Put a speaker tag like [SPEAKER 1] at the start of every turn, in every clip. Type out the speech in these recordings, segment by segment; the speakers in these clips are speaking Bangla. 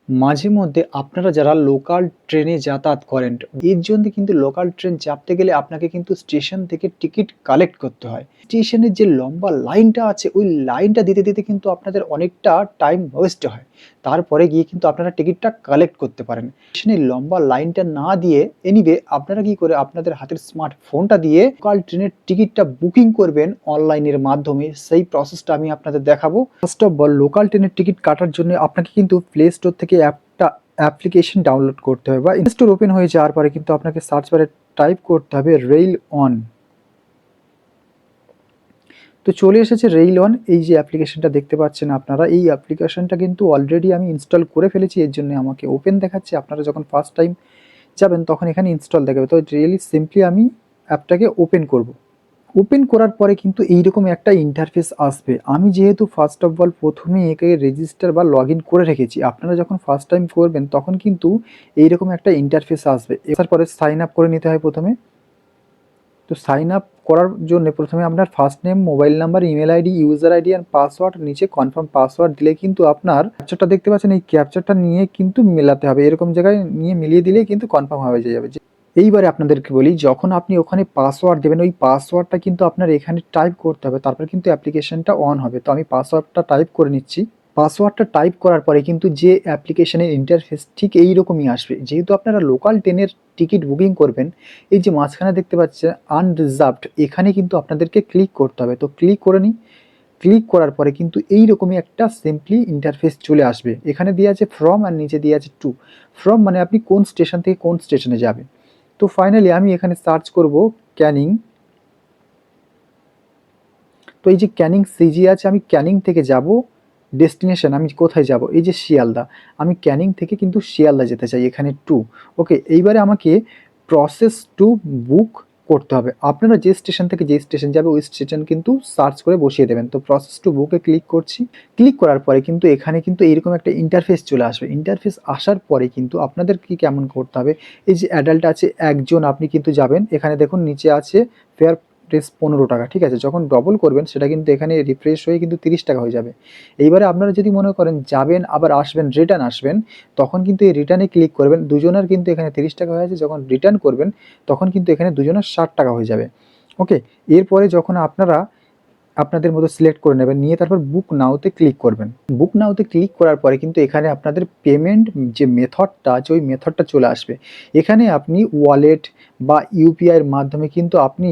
[SPEAKER 1] মাঝে মধ্যে আপনারা যারা লোকাল ট্রেনে যাতায়াত করেন, এর জন্য কিন্তু লোকাল ট্রেন চাপতে গেলে আপনাকে কিন্তু স্টেশন থেকে টিকিট কালেক্ট করতে হয়। স্টেশনের যে লম্বা লাইনটা আছে, ওই লাইনটা দিতে, দিতে কিন্তু আপনাদের অনেকটা টাইম ওয়েস্ট হয়। তারপরে গিয়ে কিন্তু আপনারা টিকিটটা কালেক্ট করতে পারেন। স্টেশনের লম্বা লাইনটা না দিয়ে আপনারা কি করে আপনাদের হাতের স্মার্টফোনটা দিয়ে লোকাল ট্রেনের টিকিটটা বুকিং করবেন অনলাইনের মাধ্যমে, সেই প্রসেসটা আমি আপনাদের দেখাবো। ফার্স্ট অফ অল লোকাল ট্রেনের টিকিট কাটার জন্য আপনাকে কিন্তু প্লে স্টোর থেকে অ্যাপ্লিকেশন ডাউনলোড করতে হবে বা স্টোর ওপেন হয়ে যাওয়ার পরে কিন্তু আপনাকে সার্চ বারে টাইপ করতে হবে রেইল অন। তো চলে এসেছে রেইল অন, এই যে অ্যাপ্লিকেশনটা দেখতে পাচ্ছেন আপনারা, এই অ্যাপ্লিকেশনটা কিন্তু অলরেডি আমি ইনস্টল করে ফেলেছি, এর জন্য আমাকে ওপেন দেখাচ্ছে। আপনারা যখন ফার্স্ট টাইম যাবেন তখন এখানে ইনস্টল দেখাবে। তো রিয়েলি সিম্পলি আমি অ্যাপটাকে ওপেন করব। ওপেন করার পরে কিন্তু এইরকম একটা ইন্টারফেস আসবে। আমি যেহেতু ফার্স্ট অফ অল প্রথমে একে রেজিস্টার বা লগ ইন করে রেখেছি, আপনারা যখন ফার্স্ট টাইম করবেন তখন কিন্তু এইরকম একটা ইন্টারফেস আসবে। তারপরে সাইন আপ করে নিতে হয় প্রথমে। তো সাইন আপ করার জন্য প্রথমে আপনার first name, mobile number, email ID, user ID and password, নিচে কনফার্ম পাসওয়ার্ড দিলে কিন্তু আপনার ক্যাপচারটা দেখতে পাচ্ছেন, এই ক্যাপচারটা নিয়ে কিন্তু মেলাতে হবে। এরকম জায়গায় নিয়ে মিলিয়ে দিলে কিন্তু কনফার্ম হয়ে যাবে। এইবারে আপনাদেরকে বলি, যখন আপনি ওখানে পাসওয়ার্ড দেবেন, ওই পাসওয়ার্ডটা কিন্তু আপনার এখানে টাইপ করতে হবে, তারপর কিন্তু অ্যাপ্লিকেশনটা অন হবে। তো আমি পাসওয়ার্ডটা টাইপ করে নিচ্ছি। পাসওয়ার্ডটা টাইপ করার পরে কিন্তু যে অ্যাপ্লিকেশনের ইন্টারফেস ঠিক এই রকমই আসবে। যেহেতু আপনারা লোকাল ট্রেনের টিকিট বুকিং করবেন, এই যে মাঝখানে দেখতে পাচ্ছেন আনরিজার্ভড, এখানে কিন্তু আপনাদেরকে ক্লিক করতে হবে। তো ক্লিক করে নিই। ক্লিক করার পরে কিন্তু এইরকমই একটা সিম্পলি ইন্টারফেস চলে আসবে। এখানে দিয়ে আছে ফ্রম আর নিচে দিয়ে আছে টু। ফ্রম মানে আপনি কোন স্টেশন থেকে কোন স্টেশনে যাবেন। তো ফাইনালি আমি এখানে সার্চ করব ক্যানিং। তো এই যে ক্যানিং সিজি আছে, আমি ক্যানিং থেকে যাব ডেস্টিনেশন, আমি কোথায় যাব, এই যে শিয়ালদা। আমি ক্যানিং থেকে কিন্তু শিয়ালদা যেতে চাই, এখানে টু। ওকে, এইবারে আমাকে প্রসেস টু বুক করতে হবে। আপনারা যে স্টেশন থেকে যে স্টেশন যাবে ওই স্টেশন কিন্তু সার্চ করে বসিয়ে দেবেন। তো প্রসেস টু বুকে ক্লিক করছি। ক্লিক করার পরে কিন্তু এখানে কিন্তু এইরকম একটা ইন্টারফেস চলে আসবে। ইন্টারফেস আসার পরে কিন্তু আপনাদের কি কেমন করতে হবে, এই যে অ্যাডাল্ট আছে একজন, আপনি কিন্তু যাবেন। এখানে দেখুন নিচে আছে ফেয়ার প্রেস 15 টাকা, ঠিক আছে। যখন ডবল করবেন সেটা কিন্তু এখানে রিফ্রেশ হয়ে কিন্তু 30 টাকা হয়ে যাবে। এইবারে আপনারা যদি মনে করেন যাবেন আবার আসবেন, রিটার্ন আসবেন, তখন কিন্তু এই রিটার্নে ক্লিক করবেন। দুজনের কিন্তু এখানে 30 টাকা হয়ে আছে। যখন রিটার্ন করবেন তখন কিন্তু এখানে দুজনের 60 টাকা হয়ে যাবে। ওকে, এরপরে যখন আপনারা আপনাদের মতো সিলেক্ট করে নেবেন, নিয়ে তারপর বুক নাওতে ক্লিক করবেন। বুক নাওতে ক্লিক করার পরে কিন্তু এখানে আপনাদের পেমেন্ট যে মেথডটা আছে ওই মেথডটা চলে আসবে। এখানে আপনি ওয়ালেট বা ইউপিআইয়ের মাধ্যমে কিন্তু আপনি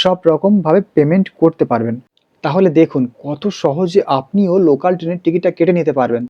[SPEAKER 1] সব রকমভাবে পেমেন্ট করতে পারবেন। তাহলে দেখুন কত সহজে আপনিও লোকাল ট্রেনের টিকিটটা কেটে নিতে পারবেন।